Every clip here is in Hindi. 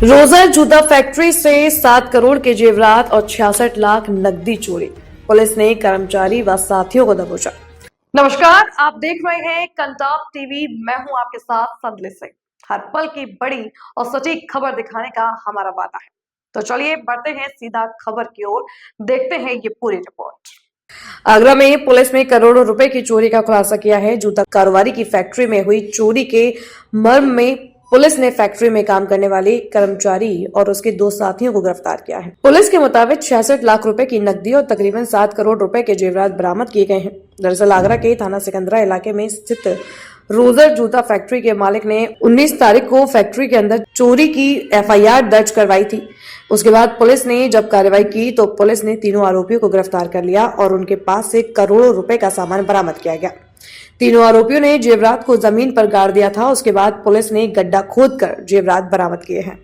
रोजर जूता फैक्ट्री से 7 करोड़ के जेवरात और 66 लाख नकदी चोरी। पुलिस ने कर्मचारी व साथियों को दबोचा। नमस्कार, आप देख रहे हैं कंटाप टीवी। मैं हूं आपके साथ संदली सिंह। हर पल की बड़ी और सटीक खबर दिखाने का हमारा वादा है। तो चलिए बढ़ते हैं सीधा खबर की ओर, देखते हैं ये पूरी रिपोर्ट। आगरा में पुलिस ने करोड़ों रुपए की चोरी का खुलासा किया है। जूता कारोबारी की फैक्ट्री में हुई चोरी के मर्म में पुलिस ने फैक्ट्री में काम करने वाले कर्मचारी और उसके 2 साथियों को गिरफ्तार किया है। पुलिस के मुताबिक 66 लाख रुपए की नकदी और तकरीबन 7 करोड़ रुपए के जेवरात बरामद किए गए हैं। दरअसल आगरा के थाना सिकंदरा इलाके में स्थित रोजर जूता फैक्ट्री के मालिक ने 19 तारीख को फैक्ट्री के अंदर चोरी की एफआईआर दर्ज करवाई थी। उसके बाद पुलिस ने जब कार्रवाई की तो पुलिस ने तीनों आरोपियों को गिरफ्तार कर लिया और उनके पास से करोड़ों रुपए का सामान बरामद किया गया। तीनों आरोपियों ने जेवरात को जमीन पर गाड़ दिया था। उसके बाद पुलिस ने गड्ढा खोदकर जेवरात बरामद किए हैं।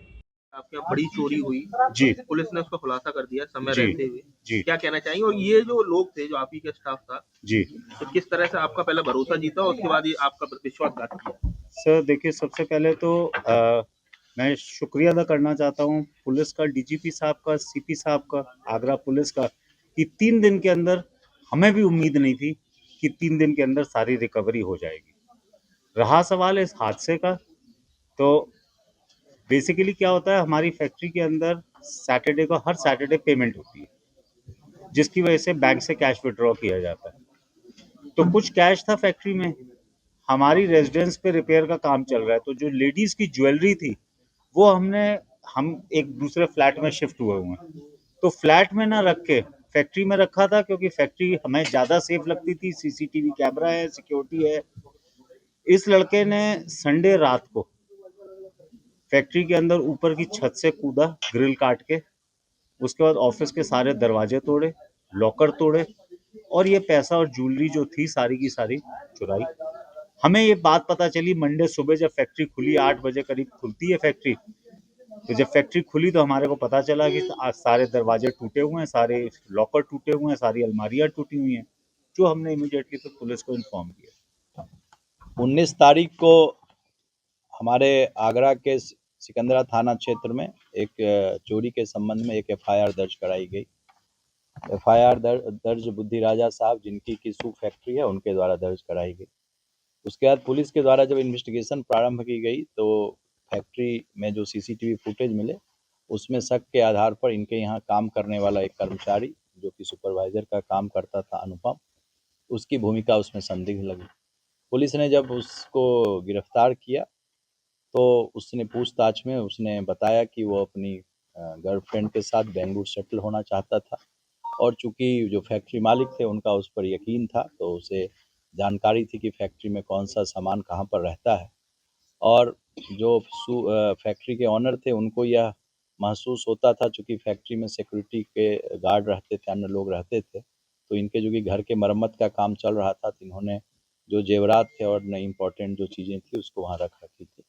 आपके यहाँ बड़ी चोरी हुई जी पुलिस ने उसका खुलासा कर दिया समय जी रहते हुए। जी क्या कहना चाहेंगे? और ये जो लोग थे, जो आप ही का स्टाफ था, जी तो किस तरह से आपका पहला भरोसा जीता और उसके बाद ये आपका विश्वासघात किया? सर, देखिए, सबसे पहले तो मैं शुक्रिया अदा करना चाहता हूँ पुलिस का, डीजीपी साहब का, सीपी साहब का, आगरा पुलिस का, कि 3 दिन के अंदर, हमें भी उम्मीद नहीं थी कि 3 दिन के अंदर सारी रिकवरी हो जाएगी। रहा सवाल इस हादसे का, तो बेसिकली क्या होता है, हमारी फैक्ट्री के अंदर सैटरडे को, हर सैटरडे पेमेंट होती है, जिसकी वजह से बैंक से कैश विड्रॉ किया जाता है। तो कुछ कैश था फैक्ट्री में, हमारी रेजिडेंस पे रिपेयर का काम चल रहा है, तो जो लेडीज की ज्वेलरी थी वो हम एक दूसरे फ्लैट में शिफ्ट हुए हुए हैं, तो फ्लैट में ना रख के फैक्ट्री में रखा था, क्योंकि फैक्ट्री हमें ज़्यादा सेफ लगती थी, सीसीटीवी कैमरा है, सिक्योरिटी है। इस लड़के ने संडे रात को फैक्ट्री के अंदर ऊपर की छत से कूदा, ग्रिल काट के। उसके बाद ऑफिस के सारे दरवाजे तोड़े, लॉकर तोड़े, और ये पैसा और ज्वेलरी जो थी सारी की सारी चुराई। हमें ये बात पता चली मंडे सुबह, जब फैक्ट्री खुली, 8 बजे करीब खुलती है फैक्ट्री, तो जब फैक्ट्री खुली तो हमारे को पता चला कि आज सारे दरवाजे टूटे हुए हैं, सारे लॉकर टूटे हुए हैं, सारी अलमारियां टूटी हुई हैं, जो हमने इमीडिएटली तो पुलिस को इन्फॉर्म किया। 19 तारीख को हमारे आगरा के सिकंदरा थाना क्षेत्र में एक चोरी के संबंध में एक एफआईआर दर्ज कराई गई। एफआईआर दर्ज बुद्धि राजा साहब, जिनकी किसू फैक्ट्री है, उनके द्वारा दर्ज कराई गई। उसके बाद पुलिस के द्वारा जब इन्वेस्टिगेशन प्रारंभ की गई तो फैक्ट्री में जो सीसीटीवी फुटेज मिले, उसमें शक के आधार पर इनके यहाँ काम करने वाला एक कर्मचारी, जो कि सुपरवाइजर का काम करता था, अनुपम, उसकी भूमिका उसमें संदिग्ध लगी। पुलिस ने जब उसको गिरफ्तार किया तो उसने पूछताछ में उसने बताया कि वो अपनी गर्लफ्रेंड के साथ बेंगलुरु सेटल होना चाहता था, और चूंकि जो फैक्ट्री मालिक थे उनका उस पर यकीन था, तो उसे जानकारी थी कि फैक्ट्री में कौन सा सामान कहाँ पर रहता है। और जो फैक्ट्री के ऑनर थे, उनको यह महसूस होता था, चूँकि फैक्ट्री में सिक्योरिटी के गार्ड रहते थे, अन्य लोग रहते थे, तो इनके जो कि घर के मरम्मत का काम चल रहा था, तो इन्होंने जो जेवरात थे और नई इम्पोर्टेंट जो चीज़ें थी उसको वहाँ रख रखी थी।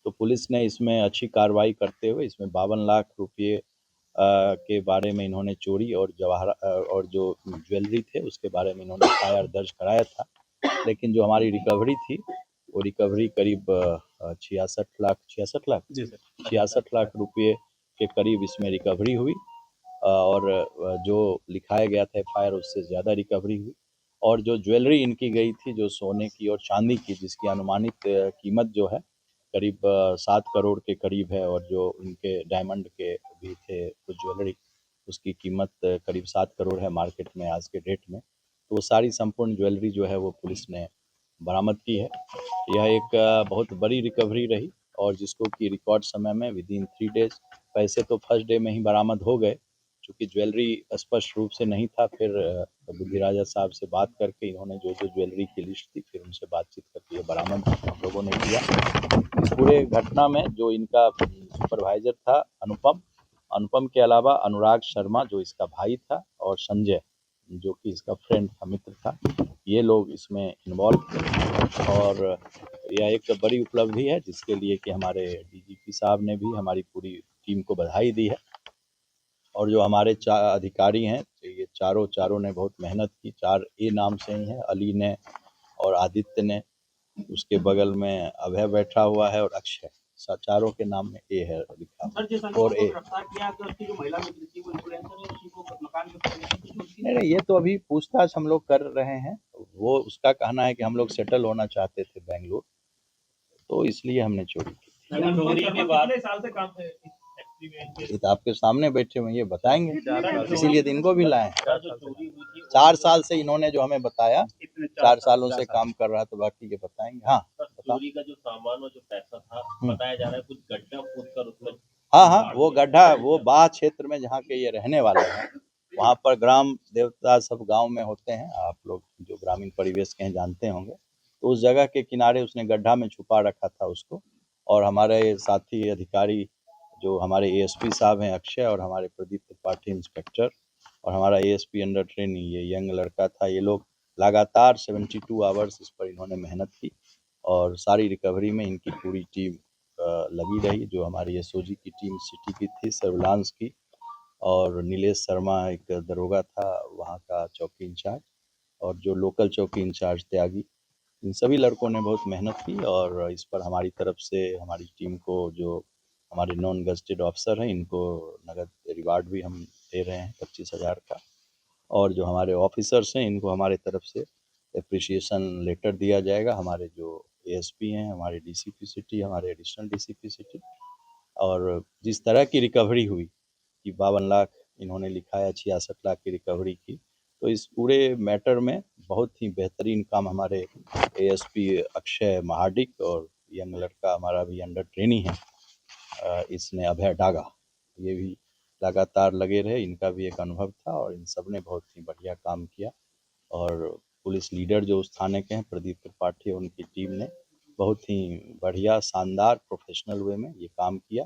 तो पुलिस ने इसमें अच्छी कार्रवाई करते हुए इसमें 52 लाख रुपये के बारे में इन्होंने चोरी और और जो ज्वेलरी थे उसके बारे में इन्होंने एफआईआर दर्ज कराया था। लेकिन जो हमारी रिकवरी थी, वो रिकवरी करीब 66 लाख रुपये के करीब इसमें रिकवरी हुई, और जो लिखाया गया था एफआईआर उससे ज़्यादा रिकवरी हुई। और जो ज्वेलरी इनकी गई थी, जो सोने की और चांदी की, जिसकी अनुमानित कीमत जो है करीब 7 करोड़ के करीब है, और जो उनके डायमंड के भी थे कुछ ज्वेलरी, उसकी कीमत करीब 7 करोड़ है मार्केट में आज के डेट में। तो वो सारी संपूर्ण ज्वेलरी जो है वो पुलिस ने बरामद की है। यह एक बहुत बड़ी रिकवरी रही, और जिसको कि रिकॉर्ड समय में विदिन 3 डेज, पैसे तो फर्स्ट डे में ही बरामद हो गए, चूँकि ज्वेलरी स्पष्ट रूप से नहीं था। फिर बुद्धि राजा साहब से बात करके इन्होंने जो ज्वेलरी की लिस्ट थी, फिर उनसे बातचीत करके ये बरामद हम लोगों ने किया। इस पूरे घटना में जो इनका सुपरवाइजर था अनुपम के अलावा अनुराग शर्मा, जो इसका भाई था, और संजय, जो कि इसका फ्रेंड था, मित्र था, ये लोग इसमें इन्वॉल्व थे। और यह एक बड़ी उपलब्धि है, जिसके लिए कि हमारे डीजीपी साहब ने भी हमारी पूरी टीम को बधाई दी है। और जो हमारे अधिकारी हैं, ये चारों ने बहुत मेहनत की। 4A नाम से ही है, अली ने और आदित्य ने, उसके बगल में अभय बैठा हुआ है, और अक्षय। चारों के नाम में ए है लिखा सर जिस और ए गिरफ्तार किया तो उसकी जो महिला मित्र थी वो इन्फ्लुएंसर है, उसी को मकान के नहीं, ये तो अभी पूछताछ हम लोग कर रहे हैं। वो उसका कहना है कि हम लोग सेटल होना चाहते थे बेंगलुरु, तो इसलिए हमने चोरी की। कितने साल से काम ये तो आपके सामने बैठे हुए ये बताएंगे, इसीलिए तो इनको भी लाए हैं। 4 साल से इन्होंने जो हमें बताया, 4 सालों से काम कर रहा है, तो बाकी ये बताएंगे। हाँ, चोरी का जो सामान और जो पैसा था बताया जा रहा है कुछ गड्ढा खोद कर उसमें। हाँ, वो गड्ढा वो बाह क्षेत्र में जहाँ के ये रहने वाले हैं, वहाँ पर ग्राम देवता सब गांव में होते हैं, आप लोग जो ग्रामीण परिवेश के हैं जानते होंगे। तो उस जगह के किनारे उसने गड्ढा में छुपा रखा था उसको, और हमारे साथी अधिकारी जो हमारे एएसपी साहब हैं अक्षय, और हमारे प्रदीप त्रिपाठी इंस्पेक्टर, और हमारा एएसपी अंडर ट्रेनिंग ये यंग लड़का था, ये लोग लगातार 72 आवर्स इस पर इन्होंने मेहनत की, और सारी रिकवरी में इनकी पूरी टीम लगी रही। जो हमारी एसओजी की टीम सिटी की थी, सर्विलांस की, और नीलेश शर्मा एक दरोगा था वहाँ का चौकी इंचार्ज, और जो लोकल चौकी इंचार्ज त्यागी, इन सभी लड़कों ने बहुत मेहनत की। और इस पर हमारी तरफ से हमारी टीम को जो हमारे नॉन गजेटेड ऑफिसर हैं, इनको नगद रिवार्ड भी हम दे रहे हैं 25,000 का, और जो हमारे ऑफिसर्स हैं इनको हमारे तरफ से एप्रिसिएशन लेटर दिया जाएगा। हमारे जो एएसपी हैं, हमारे डीसीपी सिटी, हमारे एडिशनल डीसीपी सिटी, और जिस तरह की रिकवरी हुई कि 52 लाख इन्होंने लिखा है, 66 लाख की रिकवरी की, तो इस पूरे मैटर में बहुत ही बेहतरीन काम हमारे एएसपी अक्षय महाडिक और यंग लड़का हमारा भी अंडर ट्रेनिंग है, इसने अभय डागा, ये भी लगातार लगे रहे। इनका भी एक अनुभव था, और इन सब ने बहुत ही बढ़िया काम किया। और पुलिस लीडर जो उस थाने के हैं प्रदीप त्रिपाठी, उनकी टीम ने बहुत ही बढ़िया शानदार प्रोफेशनल वे में ये काम किया,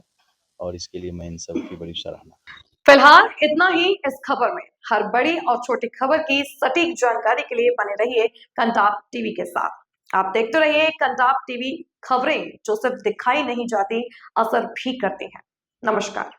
और इसके लिए मैं इन सब की बड़ी सराहना। फिलहाल इतना ही इस खबर में। हर बड़ी और छोटी खबर की सटीक जानकारी के लिए बने रहिए कंटाप टीवी के साथ। आप देखते रहिए कंटाप टीवी, खबरें जो सिर्फ दिखाई नहीं जाती, असर भी करती हैं। नमस्कार।